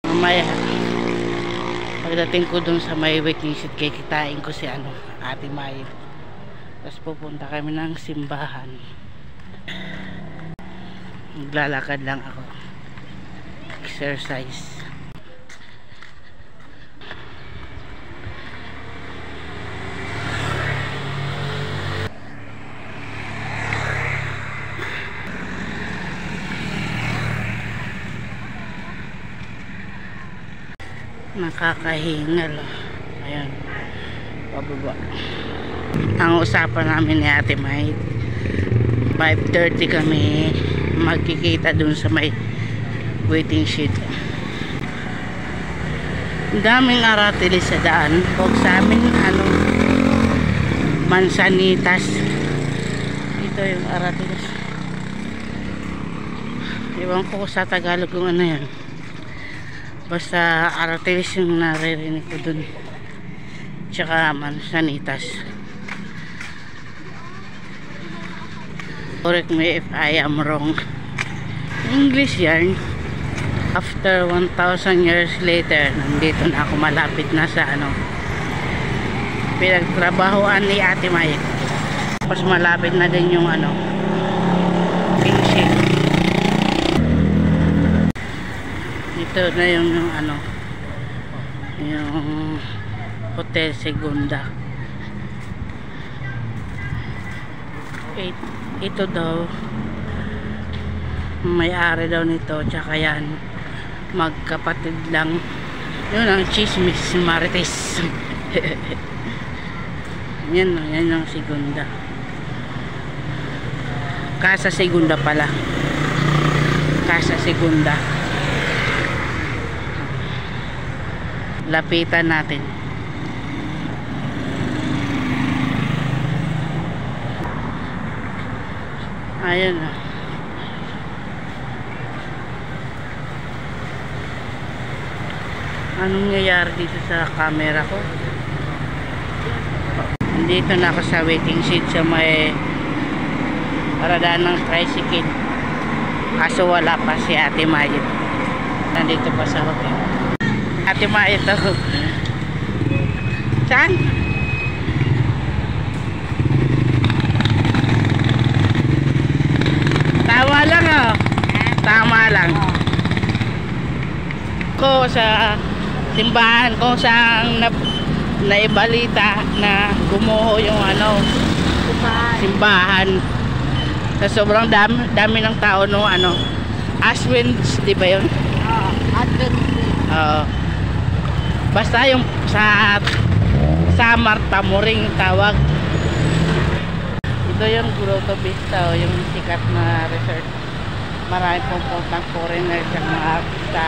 Mamaya pagdating ko dun sa may waiting shed, kikitain ko si Ate May. Tapos pupunta kami ng simbahan. Maglalakad lang ako, exercise. Nakakahingal. Ayan, pababa. Ang usapan namin ni Ate May, 5:30 kami magkikita dun sa may waiting shed. Daming aratilis sa daan. Huwag sa amin Mansanitas. Ito yung aratilis. Iwan ko sa Tagalog kung ano yan. Basta aratilis yung naririnig ko dun. Tsaka Mansanitas. Correct me if I am wrong. English yan. After 1,000 years later, nandito na ako, malapit na sa pinagtrabahoan ni Ate May. Tapos malapit na din yung finishing. Ito na yung Hotel Segunda. Ito daw may-ari daw nito, tsaka yan magkapatid lang. Yun ang chismis marites. yan ang Segunda. Casa Segunda pala. Casa Segunda. Lapitan natin. Ayan na. Anong nangyayari dito sa camera ko? Nandito na ako sa waiting shed sa may paradaan ng tricycle. Kaso wala pa si Ate Mayet. Nandito pa sa hotel. Ate Mayet ako. Saan? Tama lang Tama lang. Ko sa simbahan kung saan naibalita na gumuho yung simbahan. Sa sobrang dami ng tao Aswins, di ba yun? Basta yung sa Marta Moring tawag. Ito yung Grotto Vista, yung sikat na resort. Marami pong puntang foreigner sa mga artista.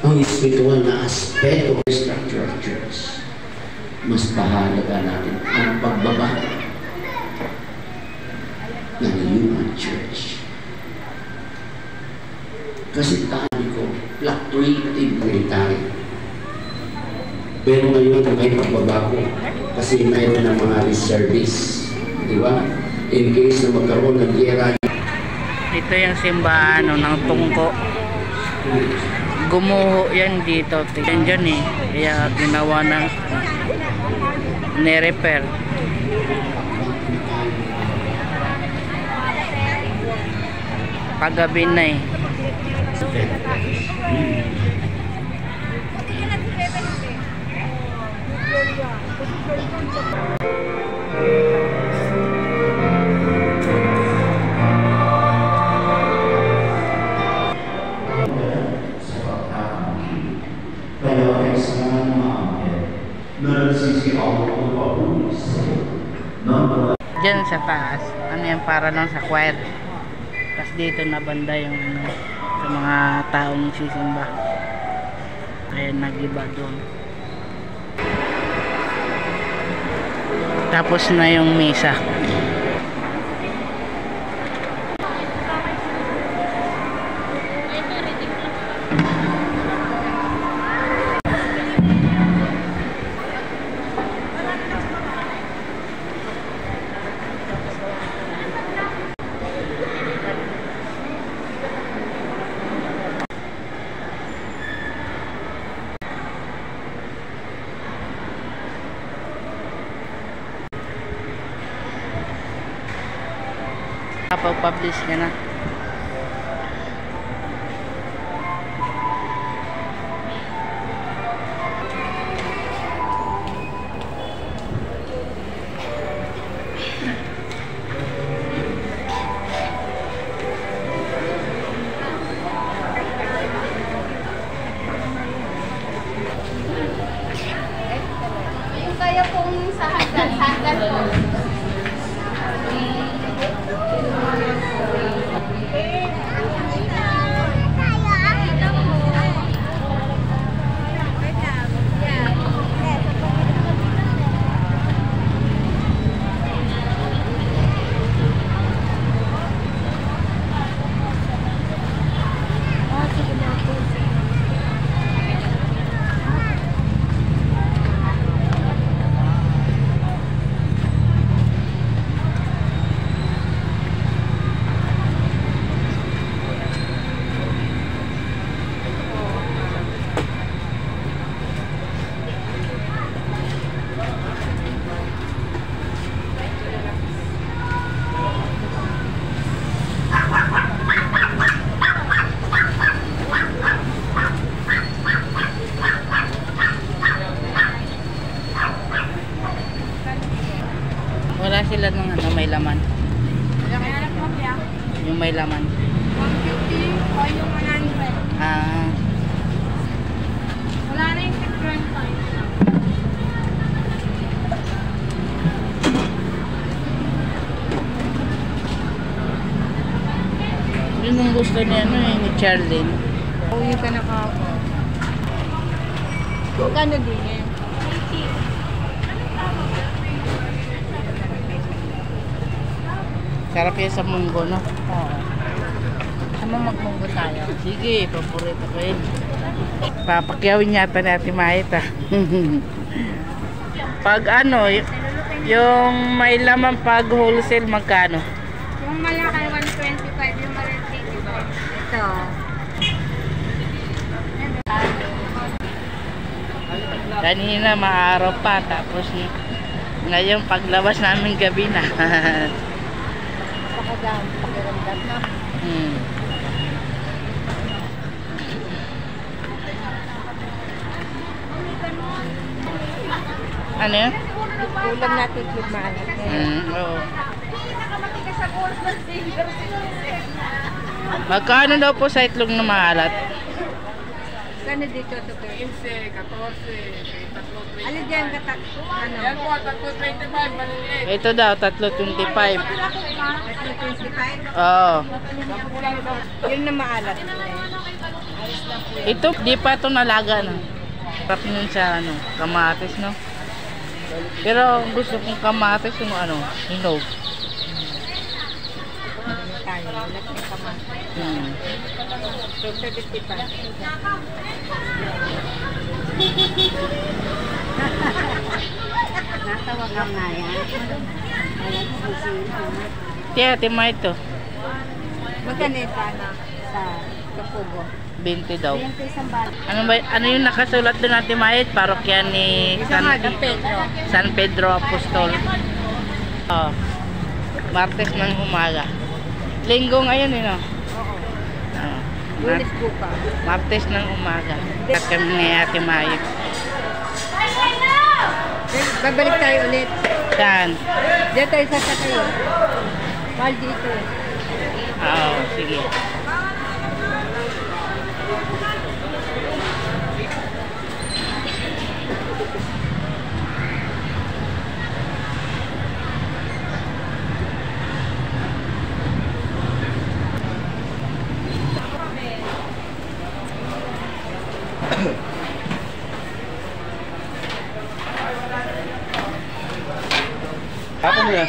Ang spiritual na aspeto ng structure of church, mas mahalaga natin ang pagbabago ng human church. Kasi tayo ko, fluctuating military. Pero ngayon may pagbabago kasi mayroon ng mga reservists, di ba? In case na magkaroon ng gera. Ito yung simbahan ng Tungko. Gumuho yan dito. Tignan dyan kaya ginawa ng ni-repair. Paggabi na Diyan sa taas, yan, para lang sa choir. Tapos dito na banda yung sa mga taong sisimba. Kaya nag-iba doon. Tapos na yung misa. Kapag-publish niya na. Yung kaya pong sa hagdan po. Wala sila ng ano, may laman. Yung may laman. 150 o yung 100. Ah, Wala na yung different size. yun yung gusto niya, ano, ni Charlene. Uwi ka na ka. Magkano din eh? Sarap yan sa munggo, no? Oo. Sama magmunggo tayo. Sige, paborito ko yun. Papakyawin yata natin mahit, ah. Pag ano, yung may laman pag wholesale, magkano? Yung malaki 125, yung malaki 85. Ito. Kanina maaraw pa, tapos ngayon paglabas namin gabi na. Pakadam, pakiramdam na. Ano yun? Ulam natin yung maalat. Oo. Magkano daw po sa itlog na maalat? Kano dito ito? 15, 14, 3, Alin dyan katak? Ano? Yan po, 325, maliliit. Ito daw, 325. 225? Oo. Yun na maalat. Ito, di pa ito nalaga, no? Sarap nun sa, ano, kamatis, no? Pero gusto kong kamatis yung, ano, hinog. Tayo, ulat na kaman. So, 75. Natawa ka nga yan. Ayan, susino. Tiya, tima ito. Magkano ito, ano? Sa Kapugo. 20 daw. 20 isang bala. Ano yung nakasulat doon natin mahit? Parokya ni Isa nga, San Pedro. San Pedro Apostol. Oh. Martes ng umaga. Linggo ngayon, no? Oo. Oh. Lunes buka. Martes ng umaga. At kami ni Ate Mayit. Babalik tayo ulit. Saan? Diyan tayo sasakayo. Mahal dito. Oo, sige. Ako mo yan.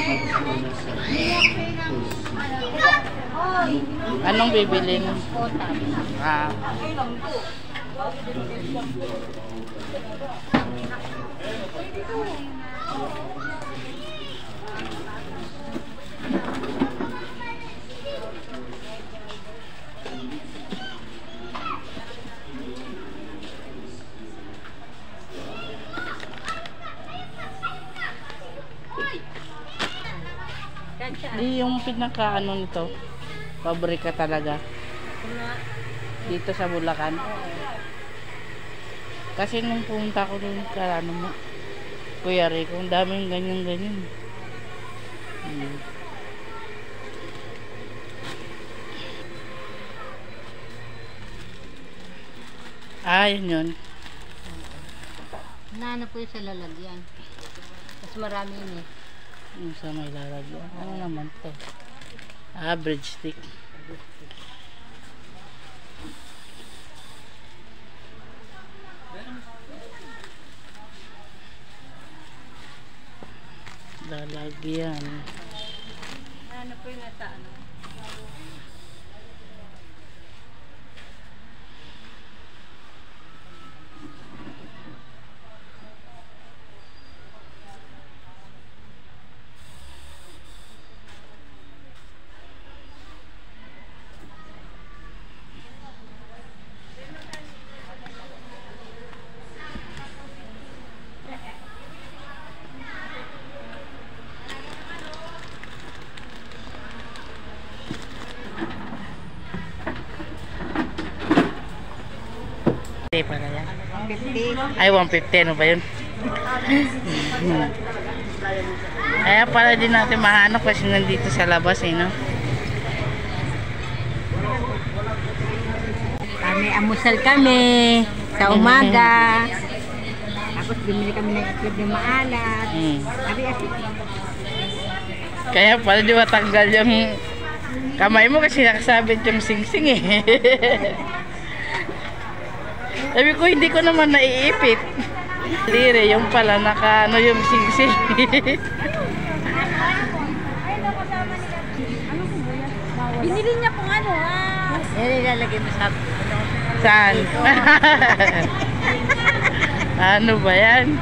Anong bibilin? Ah. Di yung pinaka ano nito, pabrika talaga. Dito sa Bulacan. Kasi nung pumunta ko dun ka ano mo, Kuya Rico, ang daming ganyan-ganyan. Yun. Naano po yung sa lalagyan. Mas marami yun eh. Yung sa may lalagyan. Ano naman to? Bridge stick. Lalagyan. Ano po yung nasa ano? Hindi pala yan. 50. Ay, 150. Ano ba yun? Kaya pala din natin mahanap kasi nandito sa labas eh, no? May amusal kami sa umaga. Tapos bumili kami ng itlog na maalat. Sabi kasi, Kaya pala di matanggal yung kamay mo kasi nakasabit yung singsing eh. Sabi ko, hindi ko naman naiipit. Lire, yung pala naka ano yung singsing. binili niya pong ano ilalagay mo sa Saan? Ano ba yan?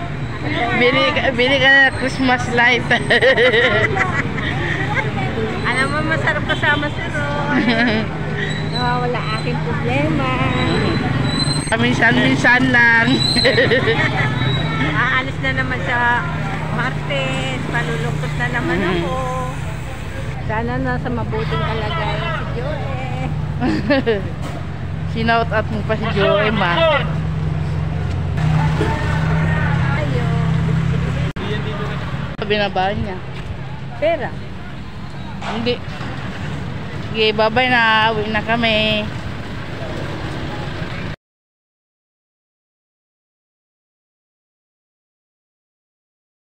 Bili ka na Christmas light. alam mo, masarap kasama si Ron. Nawawala aking problema. Minsan-minsan lang. Aalis na naman sa Martes, paluluktot na naman ako. Sana nasa mabuting kalagayan si Joey. Sinout out mo pa si Joey, ma. Ayun. Binabaan niya. Pera. Hindi. Sige, bye-bye na. Uwi na kami.